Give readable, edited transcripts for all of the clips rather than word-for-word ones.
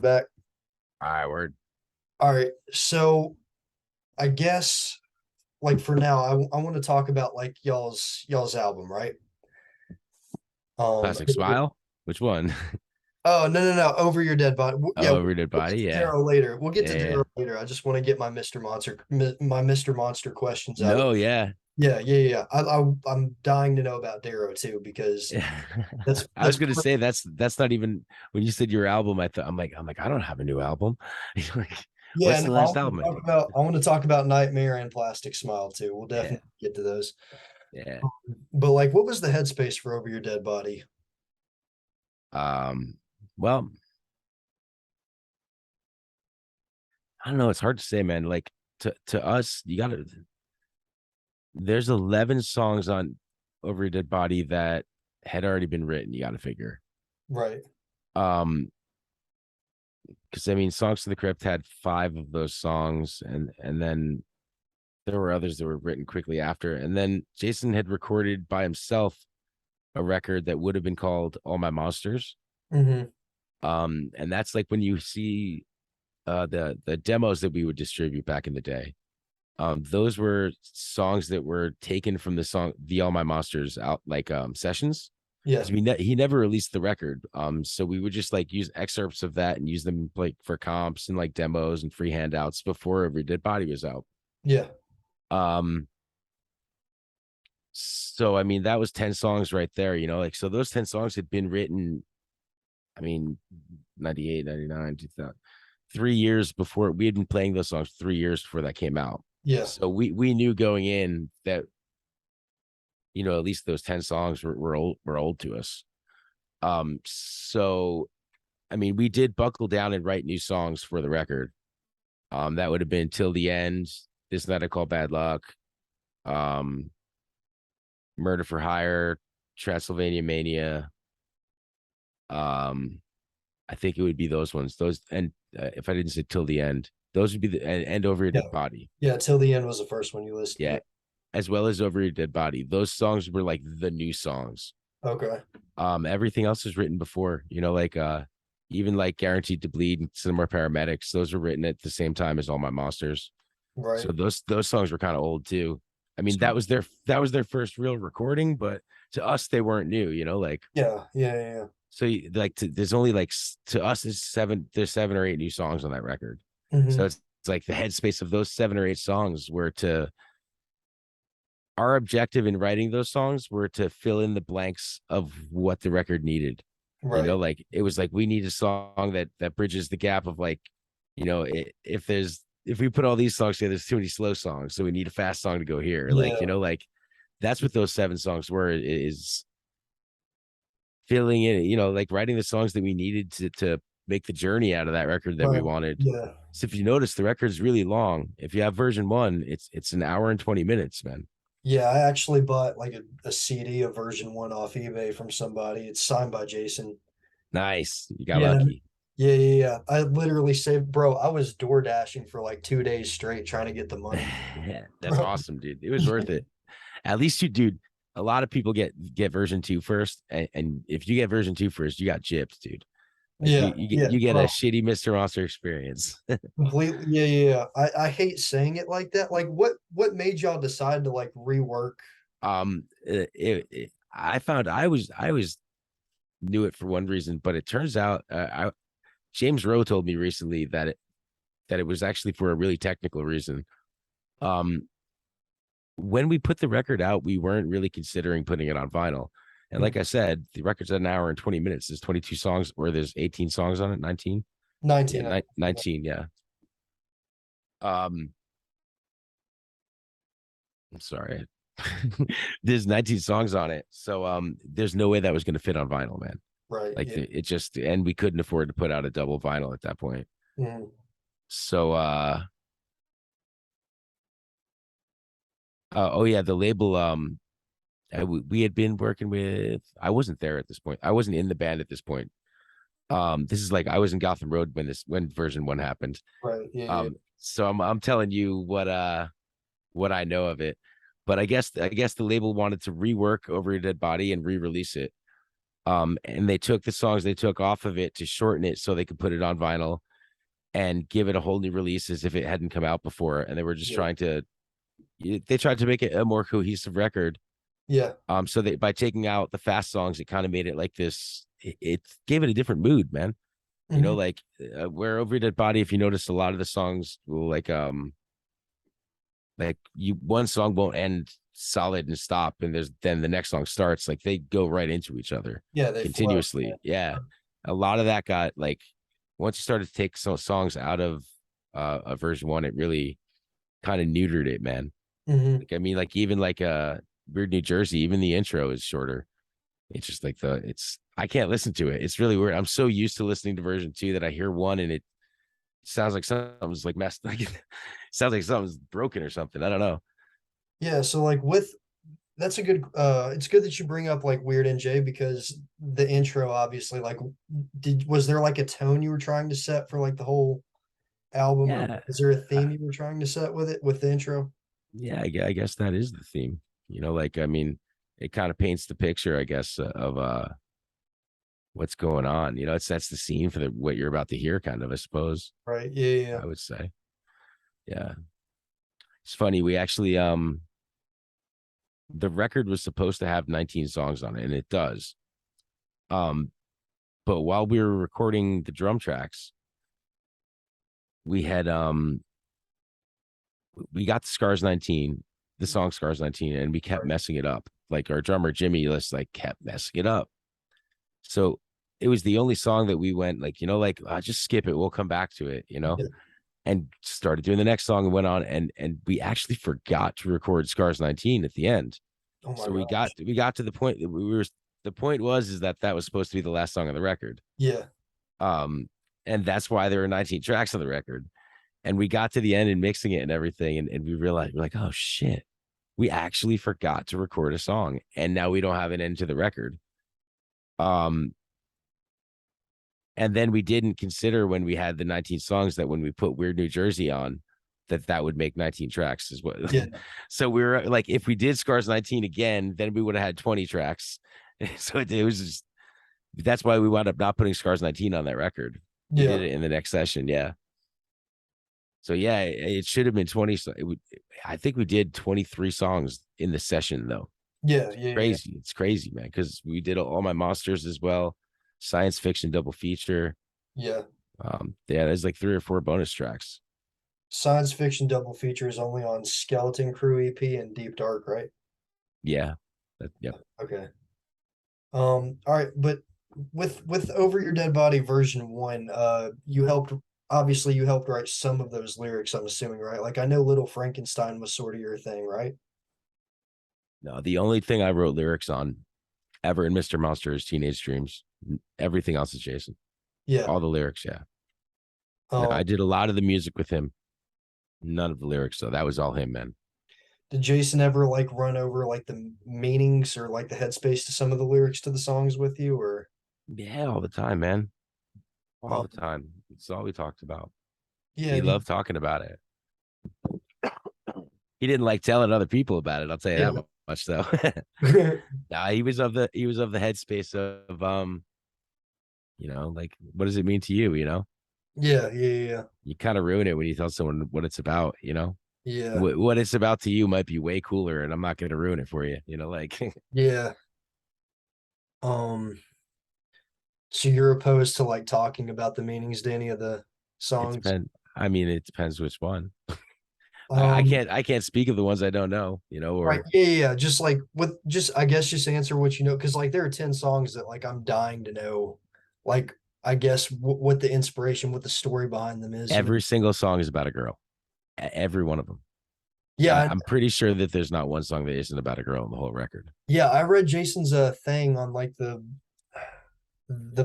Back. All right, word. All right. So I guess like for now, I want to talk about like y'all's album, right? Um Classic Smile. Which one? oh no, Over Your Dead Body. Yeah, Oh, Reader's we'll get Body. to Yeah. Darrow later. We'll get to Yeah. Darrow later. I just want to get my Mr. Monster questions out of No, yeah. yeah. I'm dying to know about Darrow too because that's I that's was gonna say that's not even when you said your album, I'm like, I don't have a new album. Like, yeah, what's and the last album I did? I want to talk about Nightmare and Plastic Smile too. We'll Yeah, definitely get to those. yeah. But like what was the headspace for Over Your Dead Body? Um, well, I don't know. It's hard to say, man. Like to us, you gotta there's 11 songs on Over Your Dead Body that had already been written, you gotta figure. Right. Um, because I mean, Songs to the Crypt had five of those songs, and then there were others that were written quickly after. And then Jason had recorded by himself a record that would have been called All My Monsters. Hmm. And that's like when you see the demos that we would distribute back in the day. Those were songs that were taken from the song The All My Monsters out like sessions. Yeah. Because he never released the record. So we would just like use excerpts of that and use them like for comps and like demos and free handouts before Every Dead Body was out. Yeah. Um, so I mean that was 10 songs right there, like so those 10 songs had been written, I mean, 98, 99, 2000, 3 years before. We had been playing those songs 3 years before that came out. Yeah. So we knew going in that, at least those 10 songs were old to us. So I mean, we did buckle down and write new songs for the record. That would have been Till the End, This Night I Call Bad Luck, um, Murder for Hire, Transylvania Mania. Um, I think it would be those ones. Those, and if I didn't say Till the End, those would be the and Over Your Yeah. Dead Body. Yeah. Till the End was the first one you listed. Yeah, Yeah. as well as Over Your Dead Body. Those songs were like the new songs. Okay. Everything else was written before, like even like Guaranteed to Bleed and Cinema Paramedics, those were written at the same time as All My Monsters. Right. So those songs were kind of old too. I mean, So that was their first real recording, but to us they weren't new, like yeah. so like there's only like to us there's 7 or 8 new songs on that record. So Hmm. it's like the headspace of those 7 or 8 songs were to our objective in writing those songs were to fill in the blanks of what the record needed. Right. Like it was like we need a song that bridges the gap of like, if we put all these songs together, there's too many slow songs, so we need a fast song to go here. Like, Yeah. like that's what those 7 songs were, is filling in, like writing the songs that we needed to make the journey out of that record that we Right. wanted. Yeah. So if you notice, the record's really long. If you have version 1, it's an hour and 20 minutes, man. Yeah. I actually bought like a CD of version one off eBay from somebody. It's signed by Jason. Nice. You got Yeah. lucky. Yeah. I literally saved, bro. I was door dashing for like 2 days straight trying to get the money, Yeah, that's bro. awesome, dude. It was worth it. At least you, dude. A lot of people get version 2 first, and if you get version 2 first, you got gypped, dude. Like you get a Bro. shitty Mr. Monster experience. Completely. Yeah. I hate saying it like that. Like what made y'all decide to like rework? I found I was knew it for one reason, but it turns out James Rowe told me recently that it was actually for a really technical reason. Um, when we put the record out, we weren't really considering putting it on vinyl. And like I said, the record's an hour and 20 minutes. There's 22 songs, or there's 18 songs on it, 19. Yeah, 19. 19. Yeah. Um, I'm sorry. There's 19 songs on it. So there's no way that was going to fit on vinyl, man. Right. Like Yeah. it just, and we couldn't afford to put out a double vinyl at that point. Mhm. So oh yeah, the label we had been working with, I wasn't there at this point. I wasn't in the band at this point. This is like I was in Gotham Road when version 1 happened. Right. Yeah. So I'm telling you what I know of it. But I guess the label wanted to rework Over Your Dead Body and re-release it. And they took the songs they took off of it to shorten it so they could put it on vinyl and give it a whole new release as if it hadn't come out before. And they were just Yeah. trying to they tried to make it a more cohesive record. Yeah. So that by taking out the fast songs, it kind of made it like this. It gave it a different mood, man. You know, Hmm. like where Over Your Dead Body, if you notice, a lot of the songs will like you one song won't end solid and stop, and there's then the next song starts. Like they go right into each other Yeah, they flow. continuously. Yeah, a lot of that got like once you started to take some songs out of a version one, it really kind of neutered it, man. Hmm. Like I mean, like even like Weird New Jersey, even the intro is shorter. It's just like it's I can't listen to it. It's really weird. I'm so used to listening to version two that I hear one and it sounds like something's like messed like sounds like something's broken or something. I don't know. Yeah, so like with that's a good it's good that you bring up like Weird NJ because the intro obviously like did was there like a tone you were trying to set for like the whole album or Yeah. is there a Uh, theme you were trying to set with it with the intro? yeah, I guess that is the theme. You know, like I mean, it kind of paints the picture, I guess, of what's going on. You know, it sets the scene for the what you're about to hear, kind of, I suppose. Right. Yeah, yeah, yeah. I would say. Yeah. It's funny. We actually the record was supposed to have 19 songs on it, and it does. Um, but while we were recording the drum tracks, we had we got the Scars 19, the song Scars 19, and we kept Right. messing it up. Like our drummer Jimmy just like kept messing it up. So it was the only song that we went like, like just skip it. We'll come back to it, Yeah. and started doing the next song and went on and we actually forgot to record Scars 19 at the end. Oh my So gosh. we got to the point that we were the point was is that that was supposed to be the last song on the record. Yeah. Um and that's why there were 19 tracks on the record. And we got to the end and mixing it and everything and we realized we're like, "Oh shit. We actually forgot to record a song and now we don't have an end to the record." Um and then we didn't consider when we had the 19 songs that when we put Weird New Jersey on, that that would make 19 tracks is what. Yeah. So we were like, if we did Scars 19 again, then we would have had 20 tracks. So it was just, that's why we wound up not putting Scars 19 on that record. We did Yeah. it in the next session. Yeah. So yeah, it should have been 20. I think we did 23 songs in the session though. Yeah. Yeah. Yeah. Crazy. It's crazy, man. Cause we did all my monsters as well. Science fiction double feature. Yeah. Yeah, there's like 3 or 4 bonus tracks. Science fiction double feature is only on Skeleton Crew EP and Deep Dark, right? Yeah. Yep. Okay. All right, but with Over Your Dead Body version one, you helped obviously you helped write some of those lyrics, I'm assuming, right? Like I know Little Frankenstein was sort of your thing, right? No, the only thing I wrote lyrics on ever in Mr. Monster is Teenage Dreams. Everything else is Jason. Yeah. All the lyrics, yeah. No, Um, I did a lot of the music with him. None of the lyrics, so that was all him, man. did Jason ever like run over like the meanings or like the headspace to some of the lyrics to the songs with you or Yeah, all the time, man. All um the time. It's all we talked about. yeah, He did, loved talking about it. He didn't like telling other people about it. I'll tell you yeah. that much, though. Nah, he was of the headspace of like what does it mean to you? Yeah, yeah, yeah, You kind of ruin it when you tell someone what it's about. yeah, What it's about to you might be way cooler, and I'm not going to ruin it for you. Like yeah. Um, so you're opposed to like talking about the meanings to any of the it songs? depends. I mean, it depends which one. Um, I can't speak of the ones I don't know. right. Or Yeah, yeah, yeah. Just like with just I guess just answer what you know, because like there are 10 songs that like I'm dying to know, like I guess what the inspiration, what the story behind them is, every single song is about a girl. Every one of them. Yeah, I'm pretty sure that there's not one song that isn't about a girl in the whole record. yeah, I read Jason's thing on like the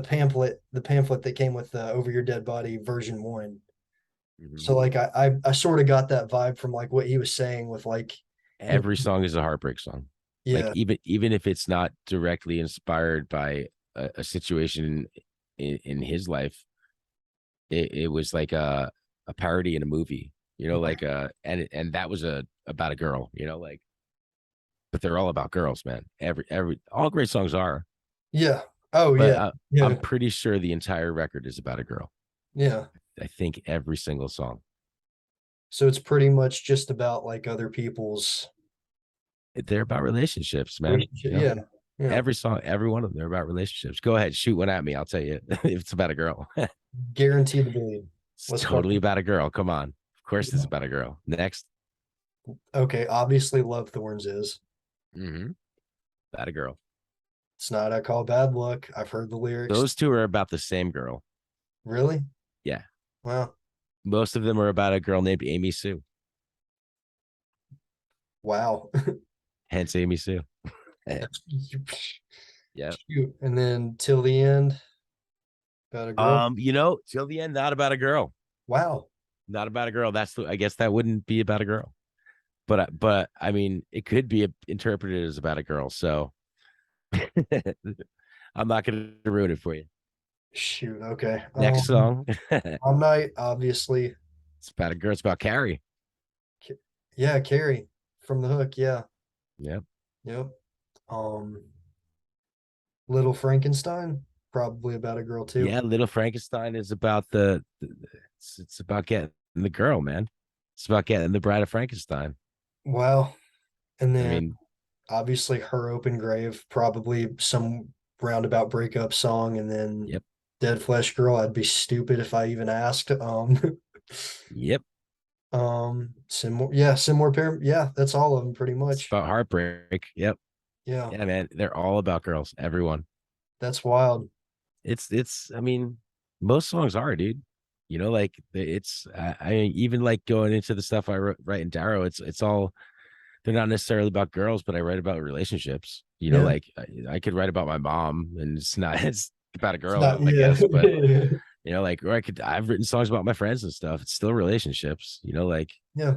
pamphlet that came with the Over Your Dead Body version one. Mhm. So like I sort of got that vibe from like what he was saying with like, you Every know, song is a heartbreak song. Like yeah, even if it's not directly inspired by a situation in his life, it was like a parody in a movie. Like and that was about a girl. Like but they're all about girls, man. Every all great songs are. yeah. Oh but yeah, I'm yeah, pretty sure the entire record is about a girl. yeah. I think every single song. So it's pretty much just about like other people's They're about relationships, man. relationship. Yeah, yeah. Every song, every one of them, they're about relationships. Go ahead, shoot one at me. I'll tell you if it's about a girl. Guarantee the billion. It's Let's fuck totally it. about a girl. Come on. Of course, it's Yeah. about a girl. Next. Okay, obviously Love Thorns is. Mm-hmm. About a girl. It's not I Call Bad Luck. I've heard the lyrics. Those two are about the same girl. Really? Yeah. Wow. Most of them are about a girl named Amy Sue. Wow. Hence Amy Sue. Yeah. Shoot. And then Till the End, about a girl. Till the end, not about a girl. Wow. Not about a girl. I guess that wouldn't be about a girl. But I mean, it could be interpreted as about a girl. So I'm not going to ruin it for you. Shoot. Okay. Next song. It's Prom Night, obviously. about a girl. It's about Carrie. Yeah, Carrie from the Hook. Yeah. Yep. Yep. Um, Little Frankenstein, probably about a girl too. Yeah. Little Frankenstein is about it's about getting the girl, man. It's about getting the bride of Frankenstein. Wow. And I then mean, obviously Her Open Grave, probably some roundabout breakup song, and then yep. Dead Flesh Girl. I'd be stupid if I even asked. Yep. Similar, yeah, similar pair. Yeah, that's all of them pretty It's much. about heartbreak. Yep. Yeah, Yeah, man. They're all about girls. Everyone. that's wild. I mean, most songs are, dude. Like it's I even like going into the stuff write in Darrow, it's all they're not necessarily about girls, but I write about relationships. Yeah, Like I could write about my mom and it's not it's about a it's girl, not. I Yeah, guess, but like or I've written songs about my friends and stuff. It's still relationships, like yeah,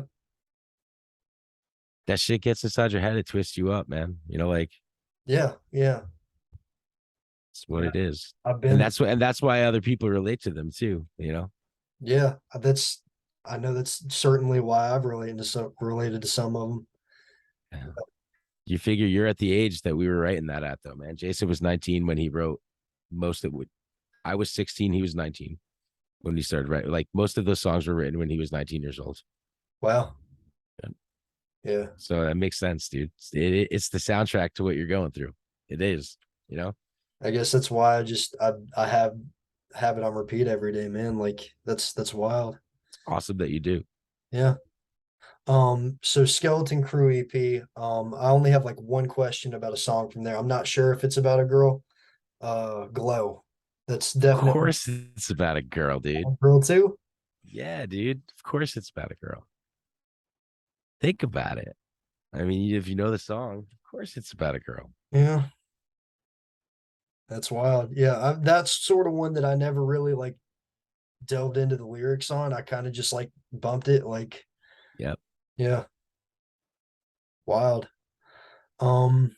that shit gets inside your head, it twists you up, man. Like yeah, yeah. it's what it is. I've And been. that's why other people relate to them too. Yeah, that's. I know that's certainly why I've related to some of them. Yeah. You figure you're at the age that we were writing that at, though, man. Jason was 19 when he wrote most of it. I was 16, he was 19 when he started writing. Like most of those songs were written when he was 19 years old. Wow. Yeah. Yeah. So that makes sense, dude. It's the soundtrack to what you're going through. It is. I guess that's why I have it on repeat every day, man. Like that's wild. It's awesome that you do. Yeah. So Skeleton Crew EP. I only have like one question about a song from there. I'm not sure if it's about a girl. Glow. That's Of definitely course, it's about a girl, dude. a girl too. Yeah, dude. Of course, it's about a girl. Think about it. I mean, if you know the song, of course, it's about a girl. Yeah, that's wild. Yeah, that's sort of one that I never really like delved into the lyrics on. I kind of just like bumped it. Like, Yep. yeah, wild. Um,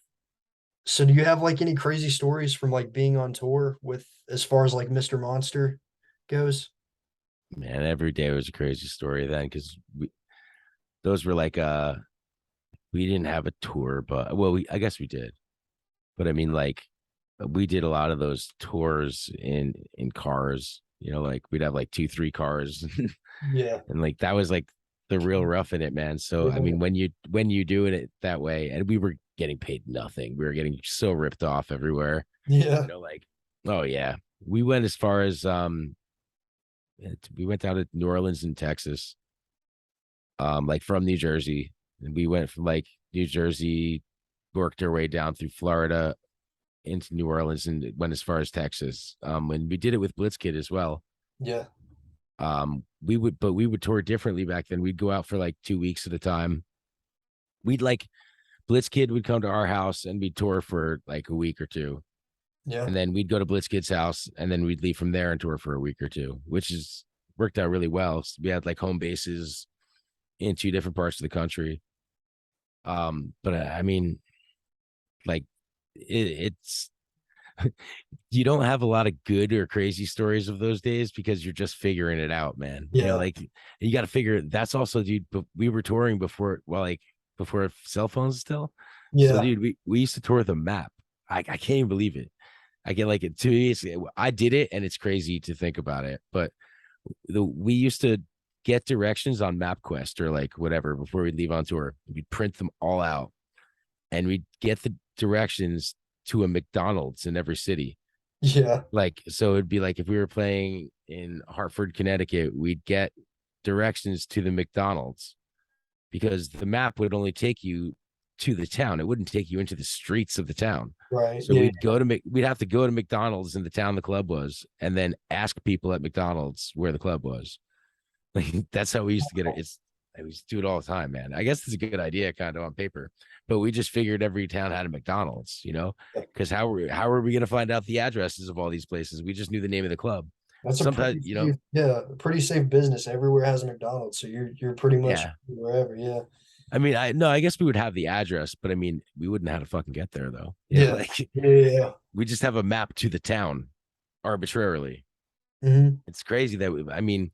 so do you have like any crazy stories from like being on tour with as far as like Mr. Monster goes? Man, every day was a crazy story then because those were like we didn't have a tour, but well, I guess we did. But I mean, like we did a lot of those tours in cars. Like we'd have like 2, 3 cars, Yeah. and like that was like the real rough in it, man. So I Yeah. mean, when you do it that way, and we were getting paid nothing, we were getting so ripped off everywhere. Yeah. Like oh yeah, we went as far as we went down to New Orleans in Texas, like from New Jersey, and we went from like New Jersey, worked our way down through Florida into New Orleans and went as far as Texas. And we did it with Blitzkid as well. Yeah. We would tour differently back then. We'd go out for like 2 weeks at a time. We'd like Blitzkid would come to our house and we'd tour for like a week or two. Yeah. And then we'd go to Blitzkid's house and then we'd leave from there and tour for a week or two, which is worked out really well. So we had like home bases in 2 different parts of the country. But I mean, like it's you don't have a lot of good or crazy stories of those days because you're just figuring it out, man. Yeah. Like you got to figure that's also, dude. But we were touring before, well, like before cell phones still. So, Yeah. dude, we used to tour with a map. I can't even believe it. I get like it to me. I did it, and it's crazy to think about it. But we used to get directions on MapQuest or like whatever before we'd leave on tour. We'd print them all out, and we'd get the directions to a McDonald's in every city. Yeah, Like, so it'd be like if we were playing in Hartford, Connecticut, we'd get directions to the McDonald's because the map would only take you to the town. It wouldn't take you into the streets of the town. right. So Yeah, we'd have to go to McDonald's in the town the club was, and then ask people at McDonald's where the club was. Like that's how we used to get it. We used to do it all the time, man. I guess it's a good idea, kind of on paper, but we just figured every town had a McDonald's, because how are we gonna find out the addresses of all these places? We just knew the name of the club. that's a Sometimes, pretty safe, yeah, pretty safe business. Everywhere has a McDonald's, so you're pretty much yeah. wherever. Yeah, I mean, I guess we would have the address, but I mean, we wouldn't know how to fucking get there though. yeah, Like yeah, yeah. we just have a map to the town arbitrarily. Hmm. It's crazy that I mean,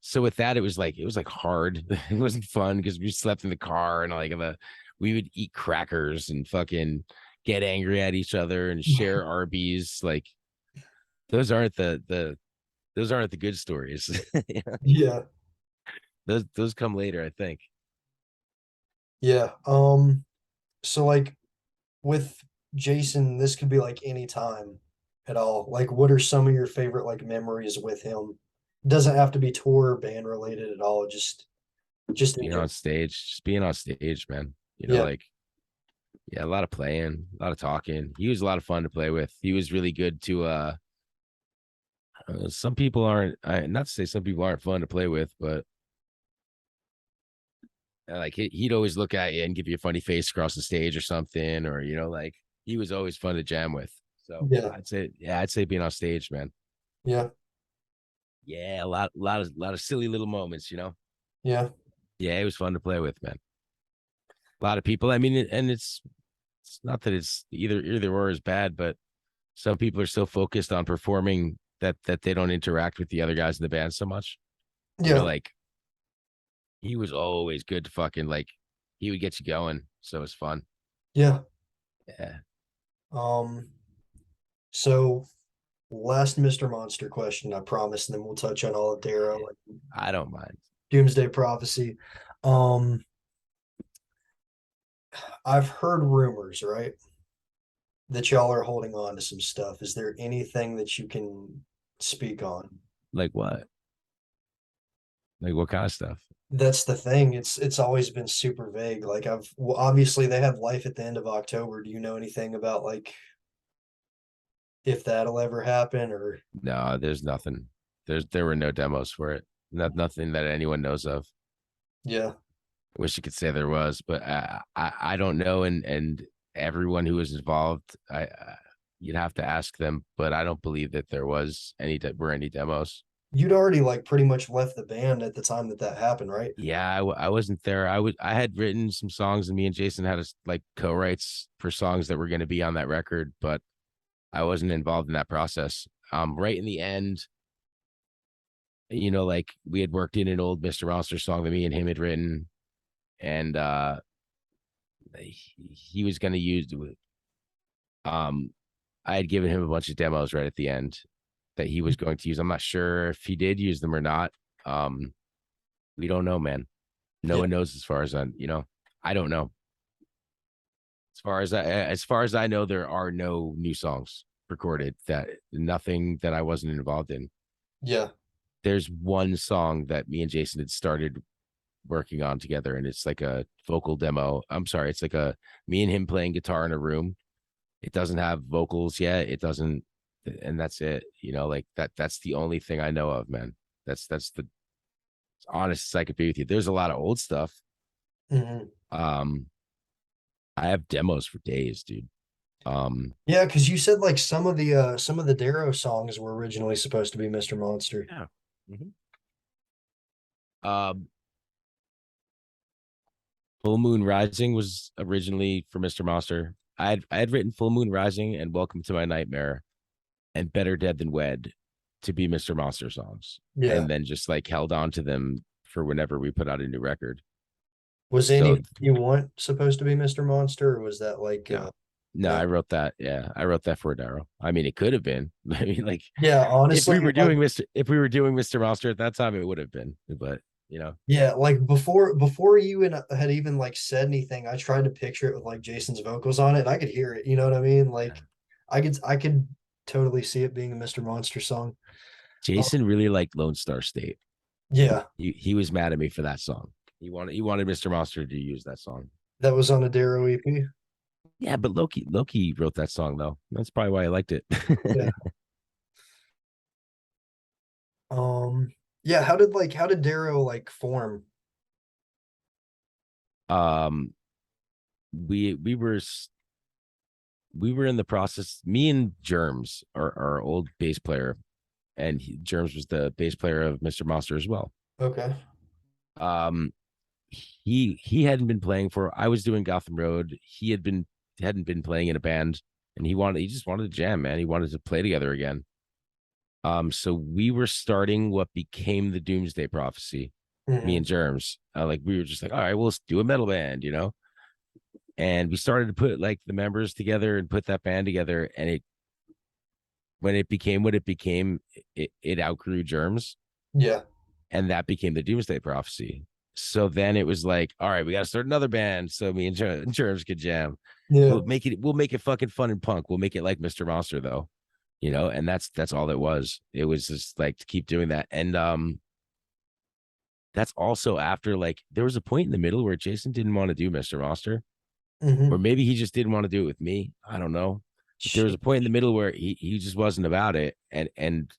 so with that, it was like hard. It wasn't fun because we slept in the car and like we would eat crackers and fucking get angry at each other and share Arby's. Like those aren't the good stories. Yeah, Those come later, I think. yeah. So like with Jason, this could be like any time at all. Like, what are some of your favorite like memories with him? Doesn't have to be tour or band related at all. Just in Being general. on stage, just being on stage, man. Yeah, Like yeah, a lot of playing, a lot of talking. He was a lot of fun to play with. He was really good to some people aren't not to say some people aren't fun to play with, but like he'd always look at you and give you a funny face across the stage or something, or like he was always fun to jam with. So yeah, I'd say being on stage, man. yeah, Yeah, a lot of silly little moments. yeah, Yeah, it was fun to play with, man. A lot of people. I mean, and it's not that it's either or is bad, but some people are so focused on performing that they don't interact with the other guys in the band so much. yeah, Like he was always good to fucking like he would get you going, so it's fun. yeah. Yeah, Um, so last Mr. Monster question, I promise, and then we'll touch on all of Darrow and I don't mind. Doomsday Prophecy. Um, I've heard rumors, right, that y'all are holding on to some stuff. Is there anything that you can speak on? Like what? Like what kind of stuff? That's the thing. It's always been super vague. Like well, obviously they have life at the end of October. Do you know anything about like if that'll ever happen or No, there's nothing. There were no demos for it. Nothing that anyone knows of. yeah. I wish you could say there was, but I don't know. And everyone who was involved, you'd have to ask them. But I don't believe that there was were any demos. You'd already like pretty much left the band at the time that that happened, right? Yeah, I wasn't there. I had written some songs, and me and Jason had like co-writes for songs that were going to be on that record, but I wasn't involved in that process. Right in the end, like we had worked in an old Mr. Monster song that me and him had written, and he was going to use. Um, I had given him a bunch of demos right at the end that he was going to use. I'm not sure if he did use them or not. Um, we don't know, man. No Yeah. one knows as far as I don't know. As far as I know, there are no new songs recorded. That nothing that I wasn't involved in. Yeah. There's one song that me and Jason had started working on together, and it's like a vocal demo. I'm sorry, it's like a me and him playing guitar in a room. It doesn't have vocals yet. It doesn't, and that's it. Like that's the only thing I know of, man. That's the honest as I could be with you. There's a lot of old stuff. Hmm. Um, I have demos for days, dude. Um, Yeah, because you said like some of the Darrow songs were originally supposed to be Mr. Monster. yeah. Mhm. Um, Full Moon Rising was originally for Mr. Monster. I had written Full Moon Rising and Welcome to My Nightmare and Better Dead Than Wed to be Mr. Monster songs, Yeah. and then just like held on to them for whenever we put out a new record. Was any So you want supposed to be Mr. Monster, or was that like no, No, Yeah. I wrote that. Yeah, I wrote that for Darrow. I mean, it could have been. I mean, like Yeah, honestly, like If we were doing Mr. Monster at that time, it would have been. But you know, yeah, like before you and had even like said anything, I tried to picture it with like Jason's vocals on it, and I could hear it. You know what I mean? Like, I could totally see it being a Mr. Monster song. Oh, Jason really liked Lone Star State. yeah, He was mad at me for that song. He wanted Mr. Monster to use that song. that was on a Darrow EP. Yeah, but Loki wrote that song though. That's probably why I liked it. Yeah. Um. Yeah. How did Darrow like form? um, we were in the process. Me and Germs, our old bass player, and Germs was the bass player of Mr. Monster as well. Okay. Um, he hadn't been playing for. I was doing Gotham Road. He hadn't been playing in a band, and he just wanted to jam, man. He wanted to play together again. So we were starting what became the Doomsday Prophecy. Me Hmm. and Germs, like we were just like, all right, well, let's do a metal band, you know. And we started to put like the members together and put that band together, and it when it became what it became, it outgrew Germs, Yeah. and that became the Doomsday Prophecy. So then it was like, all right, we got to start another band so me and Germs could jam. Yeah. We'll make it fucking fun and punk. We'll make it like Mr. Monster though, you know. And that's all it was. It was just like to keep doing that, and that's also after like there was a point in the middle where Jason didn't want to do Mr. Monster, or Hmm. maybe he just didn't want to do it with me. I don't know. But there was a point in the middle where he just wasn't about it, and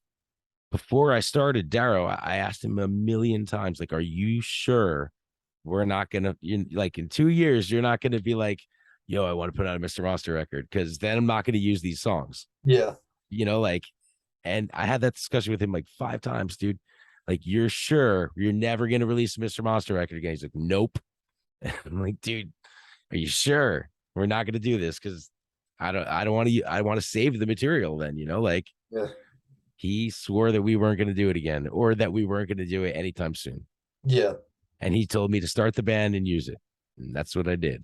before I started Darrow, I asked him a million times, like, "Are you sure we're not gonna like in 2 years you're not gonna be like, yo, I want to put out a Mr. Monster record because then I'm not gonna use these songs, Yeah. you know, like." And I had that discussion with him like 5 times, dude. Like, you're sure you're never gonna release a Mr. Monster record again? He's like, nope. I'm like, dude, are you sure we're not gonna do this? Because I don't want to I want to save the material then, you know, like Yeah. he swore that we weren't going to do it again or that we weren't going to do it anytime soon. Yeah. And he told me to start the band and use it. And that's what I did.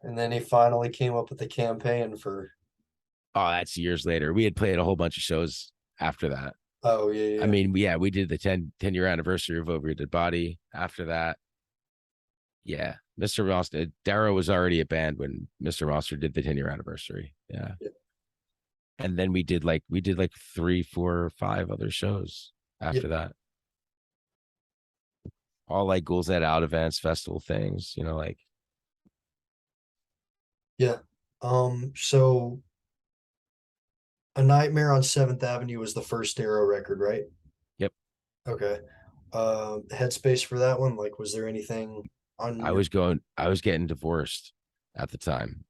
And then he finally came up with a campaign for. Oh, that's years later. We had played a whole bunch of shows after that. Oh yeah, I yeah, mean, yeah, we did the 10 year anniversary of Over Your Dead Body. After that, yeah, Mr. Monster, Darrow was already a band when Mr. Monster did the 10 year anniversary. Yeah. yeah. And then we did like 3, 4, 5 other shows Yeah. after that. All like Ghouls Night Out events, festival things, you know, like Yeah. So A Nightmare on Seventh Avenue was the first Darrow record, right? yep. Okay. Headspace for that one. Like, was there anything on your? I was getting divorced at the time.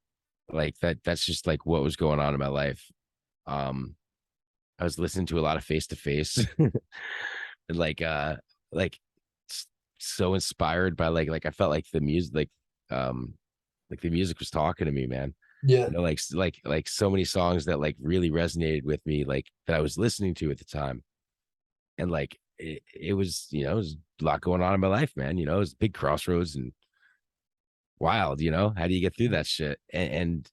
Like that's just like what was going on in my life. Um, I was listening to a lot of Face to Face and like so inspired by like I felt like the music like the music was talking to me, man. Yeah. You know, like so many songs that like really resonated with me, like that I was listening to at the time. And like it was, you know, it was a lot going on in my life, man. You know, it was a big crossroads and wild, you know. How do you get through that shit? And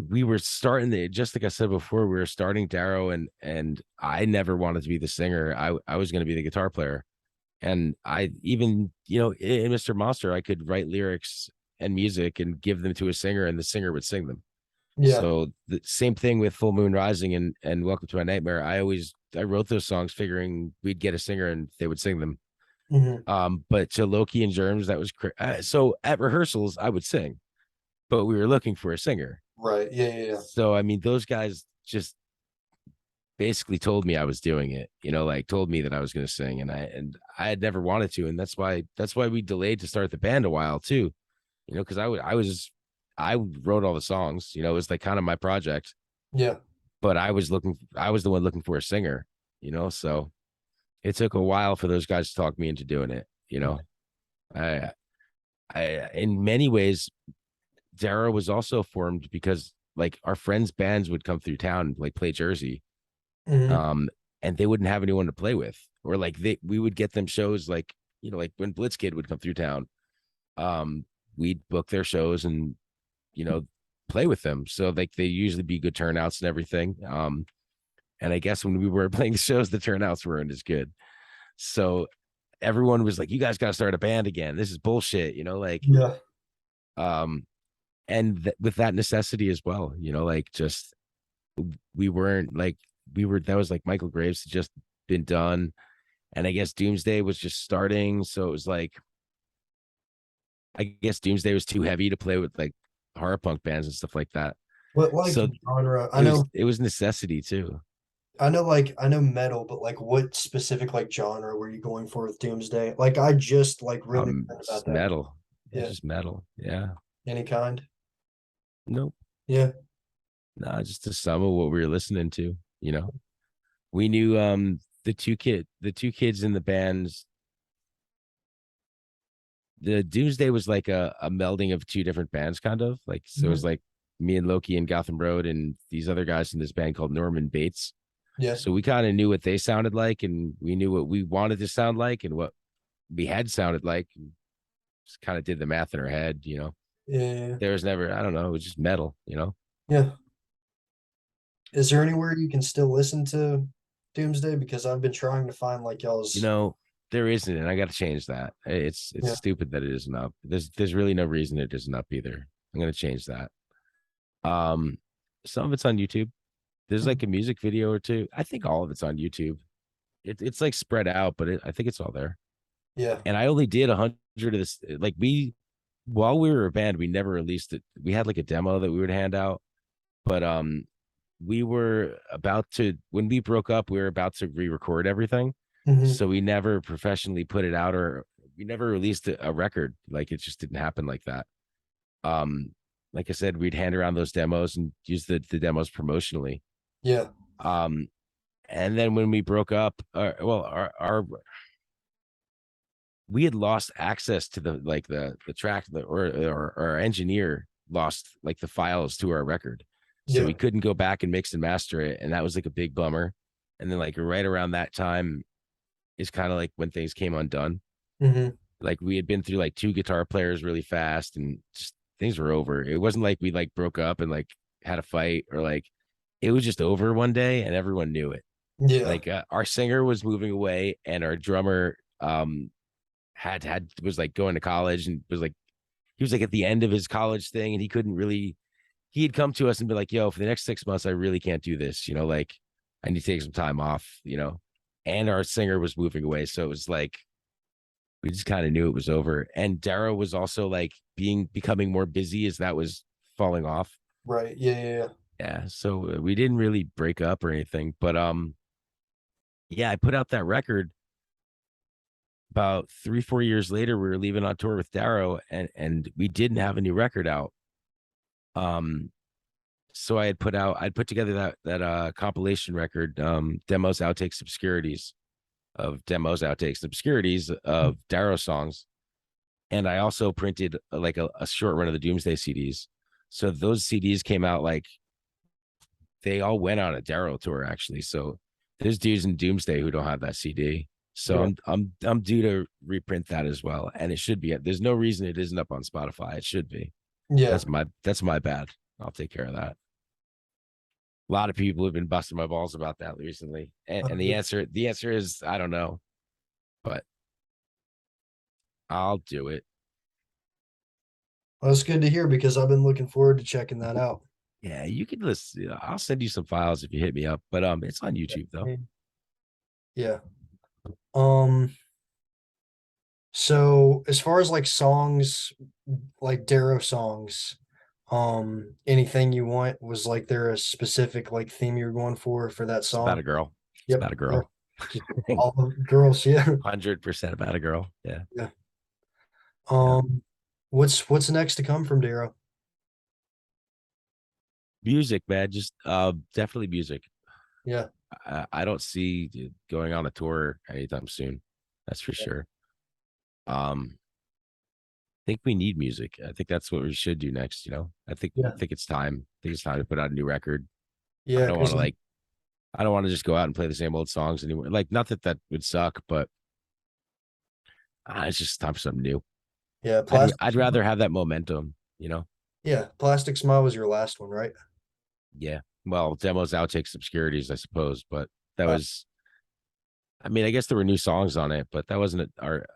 we were starting the just like I said before, we were starting Darrow, and I never wanted to be the singer. I was going to be the guitar player, and I even you know in Mr. Monster I could write lyrics and music and give them to a singer, and the singer would sing them. Yeah. So the same thing with Full Moon Rising and Welcome to My Nightmare. I wrote those songs figuring we'd get a singer and they would sing them. Hmm. But to Loki and Germs, that was so at rehearsals I would sing, but we were looking for a singer. Right. Yeah. Yeah. Yeah. So I mean, those guys just basically told me I was doing it, you know, like told me that I was going to sing, and I had never wanted to, and that's why we delayed to start the band a while too, you know, because I wrote all the songs, you know, it was like kind of my project, Yeah. but I was the one looking for a singer, you know, so it took a while for those guys to talk me into doing it, you know. I I in many ways Dara was also formed because like our friends' bands would come through town, like play Jersey, Hmm. um, and they wouldn't have anyone to play with, or like we would get them shows like you know like when Blitzkid would come through town, um, we'd book their shows and play with them. So like they usually be good turnouts and everything. And I guess when we were playing shows, the turnouts weren't as good. So everyone was like, "You guys got to start a band again. This is bullshit," like Yeah. um, and with that necessity as well, like just we weren't like we were. That was like Michael Graves had just been done, and I guess Doomsday was just starting, so it was like I guess Doomsday was too heavy to play with like horror punk bands and stuff like that. What like So genre? it was it was necessity too. I know metal, but like what specific like genre were you going for with Doomsday? Like I just like really learned about Just that. metal. Yeah, Yeah. just metal. Yeah. Any kind. Nope. Yeah. Nah, just the sum of what we were listening to. We knew the two kids in the bands. The Doomsday was like a melding of two different bands, kind of like so it was Mhm. like me and Loki and Gotham Road and these other guys in this band called Norman Bates. Yeah. So we kind of knew what they sounded like, and we knew what we wanted to sound like, and what we had sounded like. Just kind of did the math in our head. Yeah. There was never, I don't know, it was just metal. Yeah. Is there anywhere you can still listen to Doomsday? Because I've been trying to find like You y'all's. know, there isn't, and I got to change that. It's Yeah. stupid that it isn't up. There's really no reason it isn't up either. I'm gonna change that. Um, some of it's on YouTube. There's like a music video or two. I think all of it's on YouTube. It's like spread out, but I think it's all there. Yeah. And I only did 100 of this. Like while we were a band, we never released it. We had like a demo that we would hand out, but we were about to when we broke up, we were about to re-record everything. Hmm. So we never professionally put it out, or we never released a record. Like it just didn't happen like that. Um, like I said, we'd hand around those demos and use the demos promotionally. Yeah. Um, and then when we broke up, well, our we had lost access to the track, or our engineer lost like the files to our record, so Yeah. we couldn't go back and mix and master it, and that was like a big bummer. And then like right around that time is kind of like when things came undone. Hmm. Like we had been through like two guitar players really fast, and just things were over. It wasn't like we like broke up and like had a fight, or like it was just over one day and everyone knew it. Yeah. Like our singer was moving away, and our drummer had was like going to college, and was like he was like at the end of his college thing, and he couldn't really he had come to us and be like, "Yo, for the next 6 months I really can't do this, like I need to take some time off." And our singer was moving away, so it was like we just kind of knew it was over. And Darrow was also like becoming more busy as that was falling off. Right. Yeah. Yeah. Yeah. Yeah, so we didn't really break up or anything, but yeah, I put out that record about 3 4 years later. We were leaving on tour with Darrow, and we didn't have a new record out. um so I'd put together that compilation record, demos, outtakes, obscurities of Darrow songs. And I also printed like a short run of the Doomsday CDs. So those CDs came out like they all went on a Darrow tour actually. So there's dudes in Doomsday who don't have that CD. So Yeah. I'm due to reprint that as well, and it should be. There's no reason it isn't up on Spotify. It should be. Yeah. That's my bad. I'll take care of that. A lot of people have been busting my balls about that recently, and the answer is I don't know, but I'll do it. Well, that's good to hear because I've been looking forward to checking that out. Yeah, you can listen. I'll send you some files if you hit me up, but it's on YouTube though. Yeah. Um, so as far as like songs, like Darrow songs, anything you want, was like there a specific like theme you're going for that It's about song? a girl. It's Yep. about a girl. Just all the girls, yeah. 100% about a girl. Yeah. Yeah. Yeah. Um, what's next to come from Darrow? Music, man. Just definitely music. Yeah. I don't see going on a tour anytime soon. That's for sure. I think we need music. I think that's what we should do next. I think Yeah. it's time. I think it's time to put out a new record. I Yeah, don't want because to like I don't want to just go out and play the same old songs anymore. Like, not that that would suck, but it's just time for something new. yeah, I'd plastic. I'd rather have that momentum. Yeah, Plastic Smile was your last one, right? Yeah. Well, demos, outtakes, obscurities, I suppose, but that Uh, was. I mean, I guess there were new songs on it, but that wasn't our.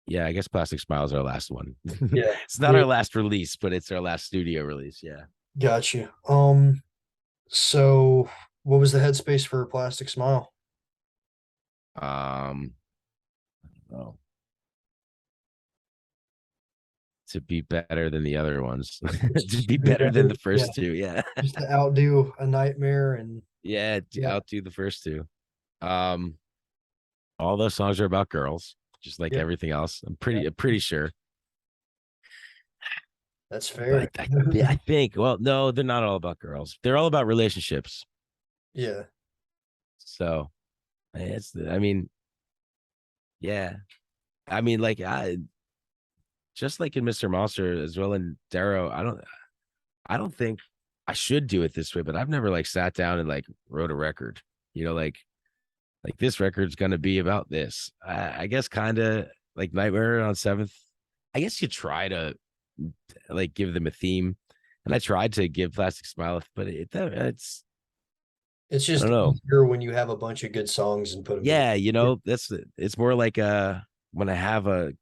Yeah, I guess Plastic Smile's our last one. yeah, It's not yeah, our last release, but it's our last studio release. Yeah. got you. So what was the headspace for Plastic Smile? Um. Oh, to be better than the other ones, to Just be to be better than better, the yeah, first two. Yeah. just to outdo a nightmare and Yeah. yeah, Outdo the first two. Um. All those songs are about girls, just like yep, everything else. yeah, I'm pretty sure. that's But fair. I think, well, no, they're not all about girls. They're all about relationships. Yeah, So I mean, yeah. I mean, like, just like in Mr. Monster as well in Darrow, I don't think I should do it this way, but I've never like sat down and like wrote a record, you know, like this record's going to be about this. I guess kind of like Nightmare on Seventh. I guess you try to like give them a theme. And I tried to give Plastic Smile, but it's, it's I just don't know. easier when you have a bunch of good songs and put them together. Yeah, you Yeah, know, it's more like when I have a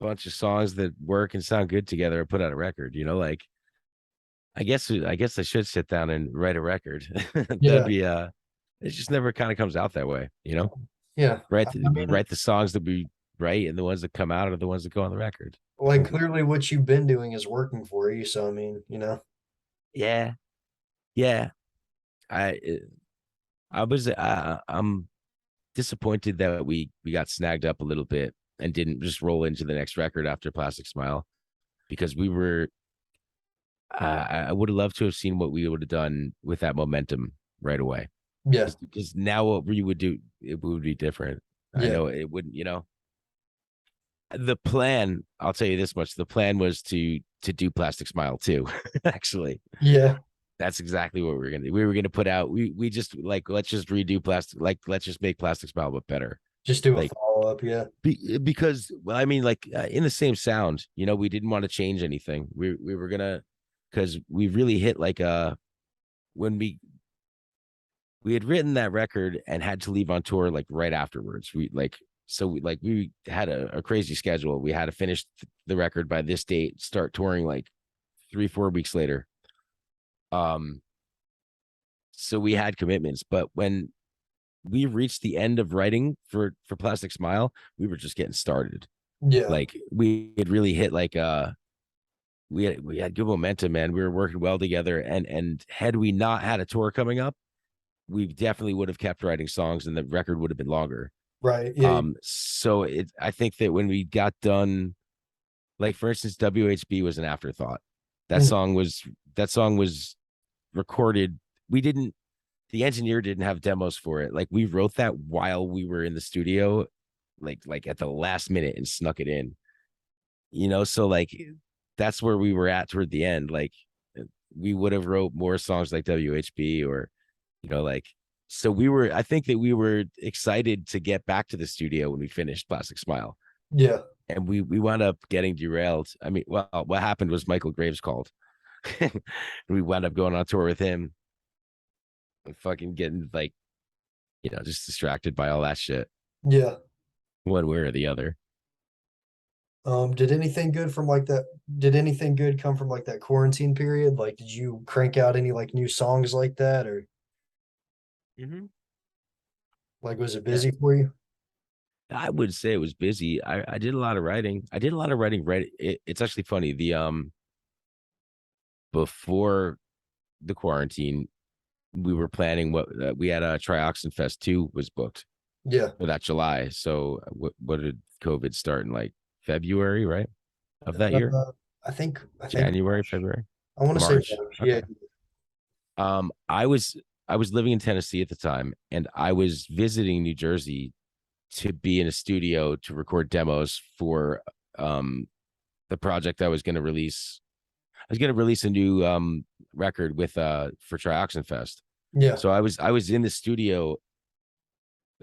bunch of songs that work and sound good together, I put out a record, you know, like I guess I should sit down and write a record. That'd yeah, be it just never kind of comes out that way, you know? yeah. I mean, Write the songs that we write and the ones that come out are the ones that go on the record. like clearly what you've been doing is working for you. So I mean, Yeah. Yeah. I I'm disappointed that we got snagged up a little bit and didn't just roll into the next record after Plastic Smile because we were I would have loved to have seen what we would have done with that momentum right away. yeah, Because now what we would do it would be different. I yeah, know it wouldn't, you know. The plan, I'll tell you this much, the plan was to do Plastic Smile too. Actually. yeah. That's exactly what we were gonna do. We were gonna put out we just like let's just redo plastic like let's just make Plastic Smile but better. Just do a Like follow up. Yeah, because well, I mean, like in the same sound, you know, we didn't want to change anything. We were gonna because we really hit like when we had written that record and had to leave on tour like right afterwards. We had a crazy schedule. We had to finish the record by this date, start touring like 3 4 weeks later. Um, so we had commitments, but when we reached the end of writing for Plastic Smile, we were just getting started. yeah, Like we had really hit like we had good momentum, man. We were working well together, and had we not had a tour coming up, we definitely would have kept writing songs, and the record would have been longer. right. Yeah, So I think that when we got done, like for instance, WHB was an afterthought. That mm, song was that song was recorded. We didn't. The engineer didn't have demos for it. Like we wrote that while we were in the studio, like at the last minute and snuck it in. You know, so like that's where we were at toward the end. Like we would have wrote more songs like WHB or you know like so we were I think that we were excited to get back to the studio when we finished Plastic Smile yeah, and we wound up getting derailed. I mean, well, what happened was Michael Graves called. And we wound up going on tour with him and fucking getting like you know just distracted by all that shit yeah. one way or the other. Did anything good from like that? Did anything good come from like that quarantine period? Like, did you crank out any like new songs like that, or Mm-hmm. like was it Yeah, busy for you? I would say it was busy. I did a lot of writing. I did a lot of writing. Right, it's actually funny. The before the quarantine, we were planning what we had a Trioxin Fest 2 was booked Yeah, for that July. So what did COVID start in like February, right? Of that year? I think January, February, I want to say March. March. Yeah, Okay. Um, I was I was living in Tennessee at the time and I was visiting New Jersey to be in a studio to record demos for um the project I was going to release. I was going to release a new record with for Trioxin Fest. yeah, So I was in the studio.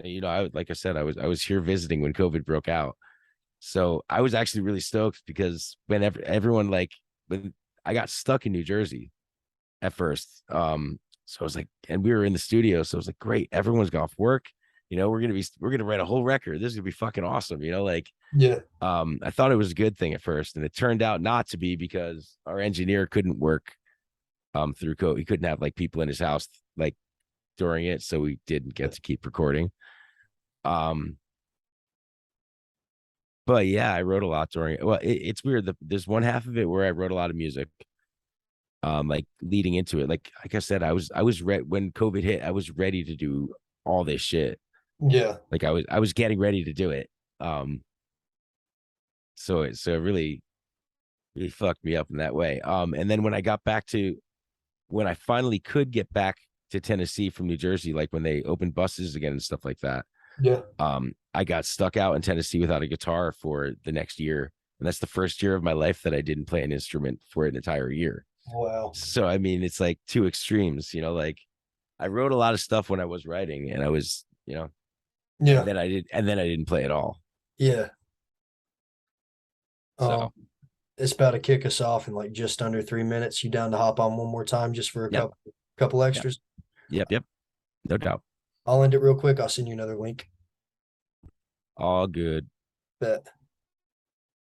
You know, I like I said, I was here visiting when COVID broke out. So I was actually really stoked because whenever everyone like when I got stuck in New Jersey at first. So I was like, and we were in the studio, so I was like, great, everyone's got off work. We're gonna write a whole record. This is gonna be fucking awesome. Like Yeah. I thought it was a good thing at first, and it turned out not to be because our engineer couldn't work through COVID. He couldn't have like people in his house like during it, so we didn't get to keep recording. Um, but yeah, I wrote a lot during it. Well, it's weird. There's one half of it where I wrote a lot of music, like leading into it. Like I said, I was ready when COVID hit. I was ready to do all this shit. Yeah. Like I was getting ready to do it. Um, so it really fucked me up in that way. And then when I finally could get back to Tennessee from New Jersey, like when they opened buses again and stuff like that, Yeah. I got stuck out in Tennessee without a guitar for the next year. And that's the first year of my life that I didn't play an instrument for an entire year. Wow. So I mean, it's like two extremes, like I wrote a lot of stuff when I was writing and I was, and Yeah. then I didn't play at all. Yeah. Um, So it's about to kick us off in like just under 3 minutes. You down to hop on one more time just for a yep, couple yep, extras? yep. No doubt. I'll end it real quick. I'll send you another link. All good. Bet.